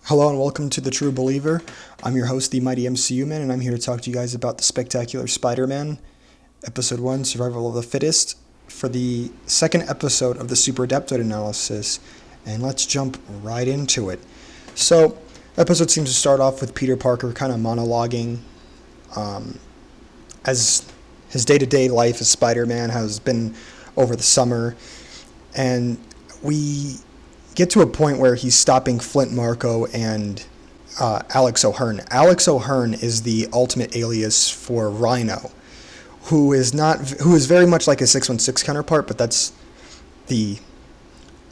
Hello and welcome to The True Believer. I'm your host, the Mighty MCU Man, and I'm here to talk to you guys about the Spectacular Spider-Man, Episode 1, Survival of the Fittest, for the second episode of the Super Adaptoid analysis, and let's jump right into it. So, the episode seems to start off with Peter Parker kind of monologuing as his day-to-day life as Spider-Man has been over the summer, and we get to a point where he's stopping Flint Marko and Alex O'Hearn. Alex O'Hearn is the ultimate alias for Rhino, who is very much like a 616 counterpart, but that's the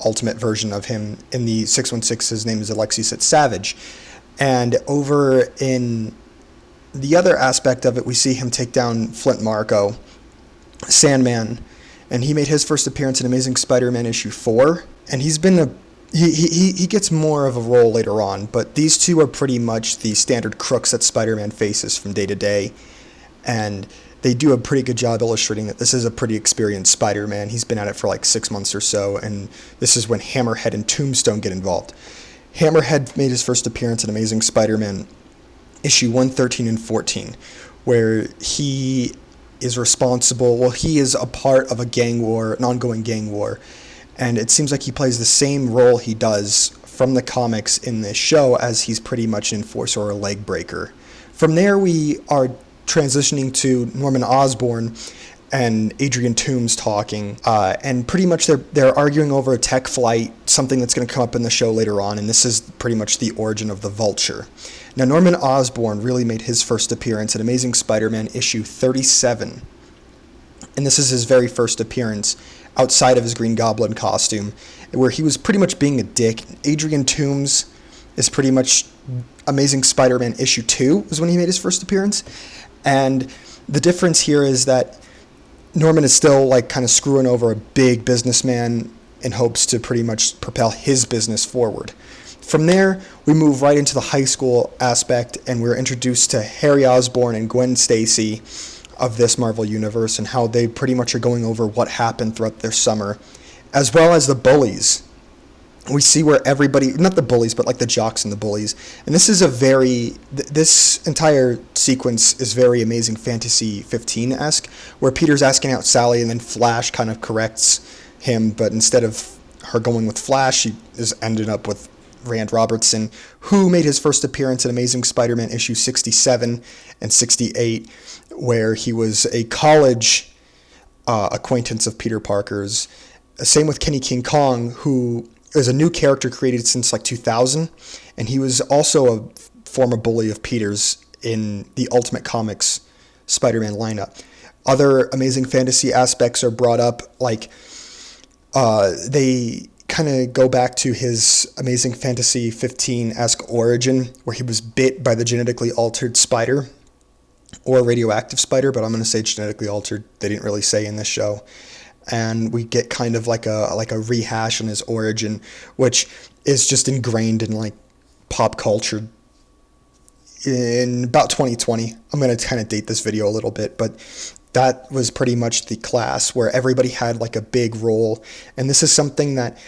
ultimate version of him. In the 616, his name is Alexis Savage. And over in the other aspect of it, we see him take down Flint Marko, Sandman, and he made his first appearance in Amazing Spider-Man issue 4, and he's been he gets more of a role later on, but these two are pretty much the standard crooks that Spider-Man faces from day to day, and they do a pretty good job illustrating that this is a pretty experienced Spider-Man. He's been at it for like 6 months or so, and this is when Hammerhead and Tombstone get involved. Hammerhead made his first appearance in Amazing Spider-Man issue 113 and 14, where he is he is a part of a gang war, an ongoing gang war, and it seems like he plays the same role he does from the comics in this show, as he's pretty much an enforcer or a leg breaker. From there, we are transitioning to Norman Osborn and Adrian Toomes talking, and pretty much they're arguing over a tech flight, something that's going to come up in the show later on, and this is pretty much the origin of the Vulture. Now, Norman Osborn really made his first appearance in Amazing Spider-Man issue 37, and this is his very first appearance outside of his Green Goblin costume, where he was pretty much being a dick. Adrian Toomes is pretty much Amazing Spider-Man issue 2 is when he made his first appearance, and the difference here is that Norman is still like kind of screwing over a big businessman in hopes to pretty much propel his business forward. From there, we move right into the high school aspect, and we're introduced to Harry Osborn and Gwen Stacy of this Marvel Universe, and how they pretty much are going over what happened throughout their summer, as well as the bullies. We see where everybody, not the bullies, but like the jocks and the bullies. And this is this entire sequence is very Amazing Fantasy 15-esque, where Peter's asking out Sally, and then Flash kind of corrects him, but instead of her going with Flash, she is ended up with Rand Robertson, who made his first appearance in Amazing Spider-Man issue 67 and 68, where he was a college acquaintance of Peter Parker's. Same with Kenny King Kong, who is a new character created since like 2000, and he was also a former bully of Peter's in the Ultimate Comics Spider-Man lineup. Other Amazing Fantasy aspects are brought up, like they kind of go back to his Amazing Fantasy 15-esque origin, where he was bit by the genetically altered spider, or radioactive spider, but I'm going to say genetically altered. They didn't really say in this show. And we get kind of like a rehash on his origin, which is just ingrained in like pop culture in about 2020. I'm going to kind of date this video a little bit, but that was pretty much the class where everybody had like a big role. And this is something that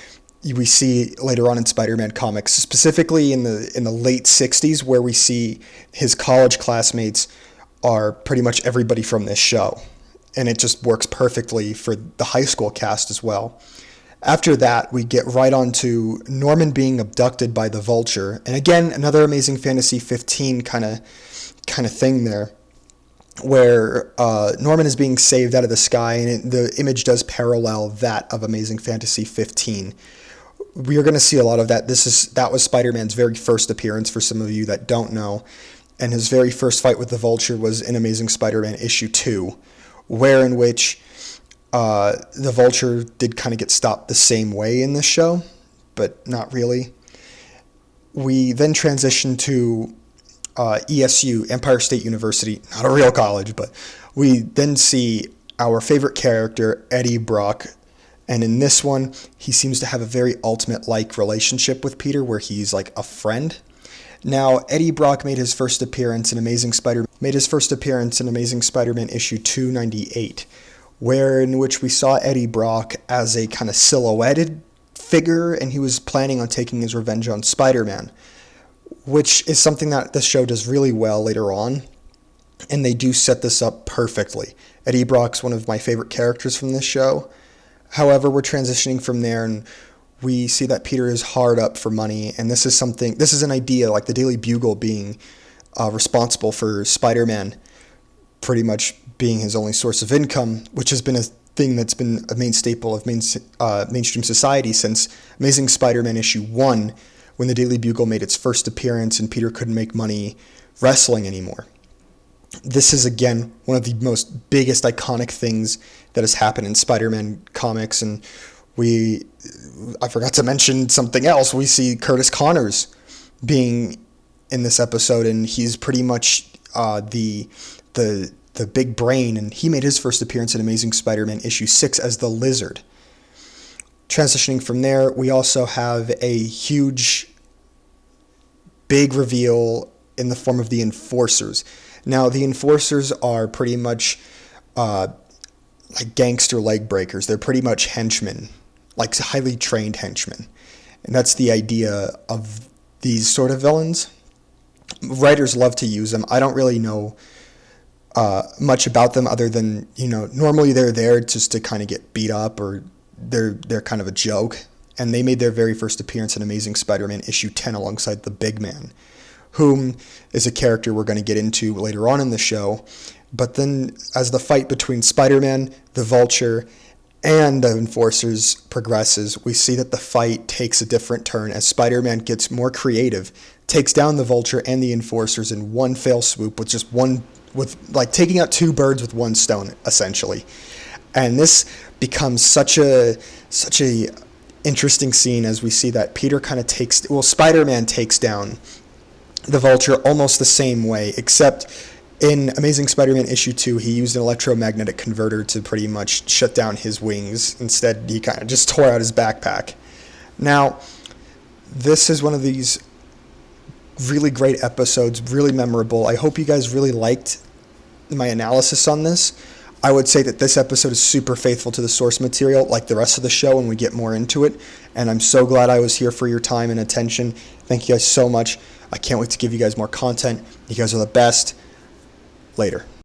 we see later on in Spider-Man comics, specifically in the late 60s, where we see his college classmates are pretty much everybody from this show. And it just works perfectly for the high school cast as well. After that, we get right on to Norman being abducted by the Vulture. And again, another Amazing Fantasy 15 kind of thing there, where Norman is being saved out of the sky, and the image does parallel that of Amazing Fantasy 15. We are going to see a lot of that. That was Spider-Man's very first appearance, for some of you that don't know. And his very first fight with the Vulture was in Amazing Spider-Man issue 2, in which the Vulture did kind of get stopped the same way in this show, but not really. We then transition to ESU, Empire State University, not a real college, but we then see our favorite character, Eddie Brock, and in this one, he seems to have a very Ultimate-like relationship with Peter, where he's like a friend. Now, Eddie Brock made his first appearance in Amazing Spider-Man issue 298, in which we saw Eddie Brock as a kind of silhouetted figure, and he was planning on taking his revenge on Spider-Man. which is something that the show does really well later on. And they do set this up perfectly. Eddie Brock's one of my favorite characters from this show. However, we're transitioning from there, and we see that Peter is hard up for money, and this is an idea, like the Daily Bugle being responsible for Spider-Man pretty much being his only source of income, which has been a thing that's been a main staple of mainstream society since Amazing Spider-Man issue 1, when the Daily Bugle made its first appearance and Peter couldn't make money wrestling anymore. This is, again, one of the most biggest iconic things that has happened in Spider-Man comics, and I forgot to mention something else. We see Curtis Connors being in this episode, and he's pretty much the big brain, and he made his first appearance in Amazing Spider-Man issue 6 as the Lizard. Transitioning from there, we also have a huge, big reveal in the form of the Enforcers. Now, the Enforcers are pretty much like gangster leg breakers. They're pretty much henchmen, like highly trained henchmen. And that's the idea of these sort of villains. Writers love to use them. I don't really know much about them other than, normally they're there just to kind of get beat up, or they're kind of a joke. And they made their very first appearance in Amazing Spider-Man issue 10 alongside the Big Man, whom is a character we're going to get into later on in the show. But then as the fight between Spider-Man, the Vulture, and the Enforcers progresses, we see that the fight takes a different turn as Spider-Man gets more creative, takes down the Vulture and the Enforcers in one fell swoop with taking out two birds with one stone, essentially. And this becomes such a interesting scene as we see that Peter kind of Spider-Man takes down the Vulture almost the same way, except in Amazing Spider-Man issue 2, he used an electromagnetic converter to pretty much shut down his wings. Instead, he kind of just tore out his backpack. Now, this is one of these really great episodes, really memorable. I hope you guys really liked my analysis on this. I would say that this episode is super faithful to the source material, like the rest of the show, when we get more into it. And I'm so glad I was here for your time and attention. Thank you guys so much. I can't wait to give you guys more content. You guys are the best. Later.